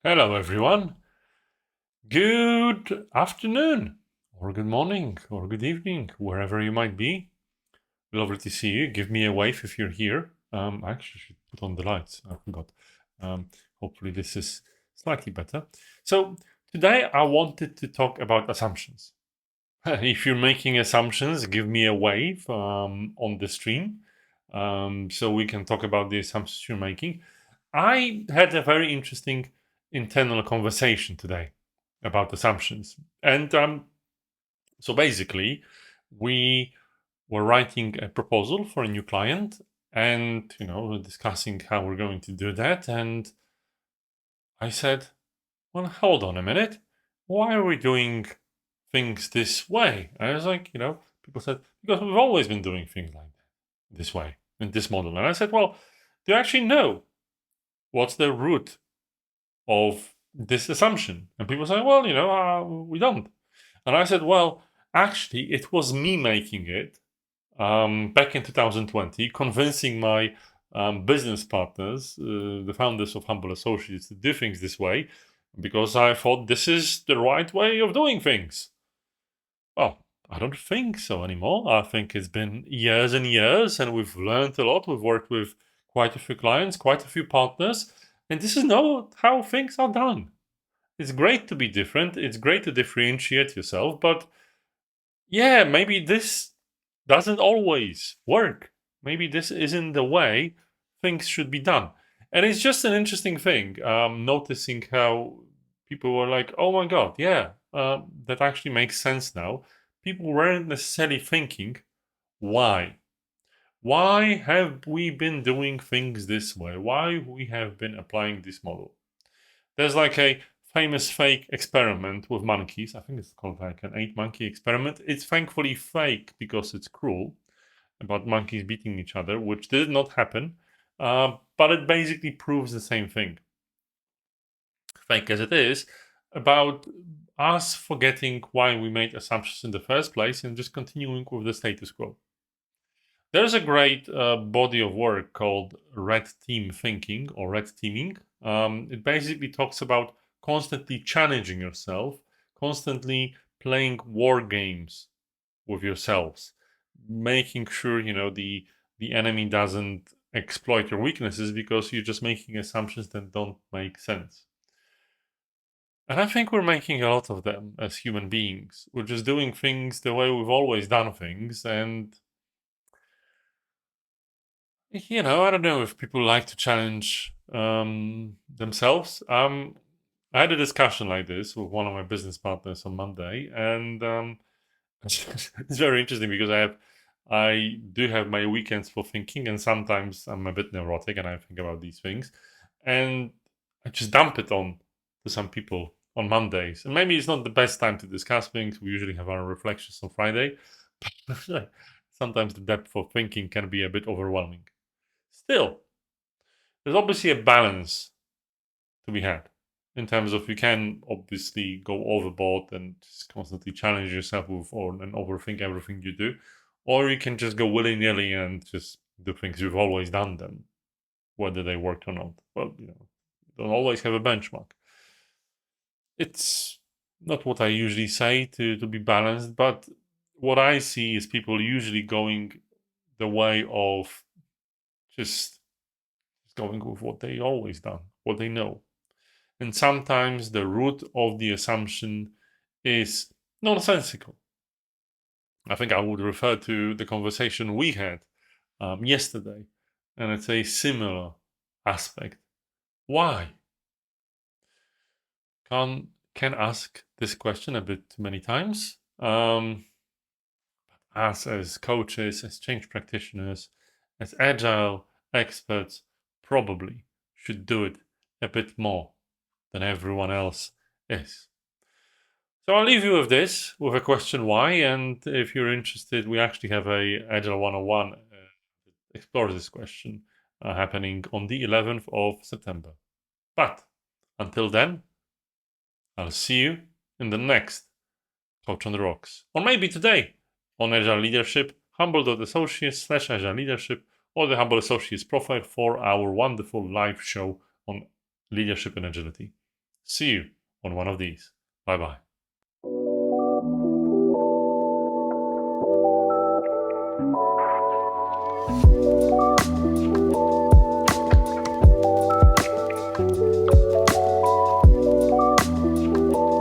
Hello, everyone. Good afternoon, or good morning, or good evening, wherever you might be. Lovely to see you. Give me a wave if you're here. I actually should put on the lights. I forgot. Um, Hopefully, this is slightly better. So, today I wanted to talk about assumptions. If you're making assumptions, give me a wave on the stream so we can talk about the assumptions you're making. I had a very interesting internal conversation today about assumptions. And so basically, we were writing a proposal for a new client and, discussing how we're going to do that. And I said, well, hold on a minute. Why are we doing things this way? I was like, people said, because we've always been doing things like that, this way, in this model. And I said, well, do you actually know what's the root of this assumption? And people say, well, we don't. And I said, well, actually, it was me making it back in 2020, convincing my business partners, the founders of Humble Associates, to do things this way because I thought this is the right way of doing things. Well, I don't think so anymore. I think it's been years and years, and we've learned a lot. We've worked with quite a few clients, quite a few partners, and this is not how things are done. It's great to be different, it's great to differentiate yourself, but yeah, maybe this doesn't always work. Maybe this isn't the way things should be done. And it's just an interesting thing, noticing how people were like, oh my God, yeah, that actually makes sense now. People weren't necessarily thinking, why? Why have we been doing things this way? Why we have been applying this model? There's like a famous fake experiment with monkeys. I think it's called like an 8 monkey experiment. It's thankfully fake because it's cruel about monkeys beating each other, which did not happen. But it basically proves the same thing, fake as it is, about us forgetting why we made assumptions in the first place and just continuing with the status quo. There's a great body of work called red team thinking or red teaming. It basically talks about constantly challenging yourself, constantly playing war games with yourselves, making sure the enemy doesn't exploit your weaknesses because you're just making assumptions that don't make sense. And I think we're making a lot of them as human beings. We're just doing things the way we've always done things, and I don't know if people like to challenge themselves. I had a discussion like this with one of my business partners on Monday, and it's very interesting because I do have my weekends for thinking, and sometimes I'm a bit neurotic and I think about these things, and I just dump it on to some people on Mondays. And maybe it's not the best time to discuss things. We usually have our reflections on Friday, but sometimes the depth of thinking can be a bit overwhelming. Still, there's obviously a balance to be had in terms of you can obviously go overboard and just constantly challenge yourself and overthink everything you do, or you can just go willy nilly and just do things you've always done them, whether they worked or not. Well, you don't always have a benchmark. It's not what I usually say to be balanced, but what I see is people usually going the way of just going with what they always done, what they know. And sometimes the root of the assumption is nonsensical. I think I would refer to the conversation we had yesterday, and it's a similar aspect. Why? Can ask this question a bit too many times. Us as coaches, as change practitioners, as agile experts, probably should do it a bit more than everyone else is. So I'll leave you with this, with a question why, and if you're interested, we actually have a Agile 101 that explores this question happening on the 11th of September. But until then, I'll see you in the next Coach on the Rocks. Or maybe today on Agile Leadership, humble.associates/Agile Leadership, or the Humble Associates profile for our wonderful live show on leadership and agility. See you on one of these. Bye bye.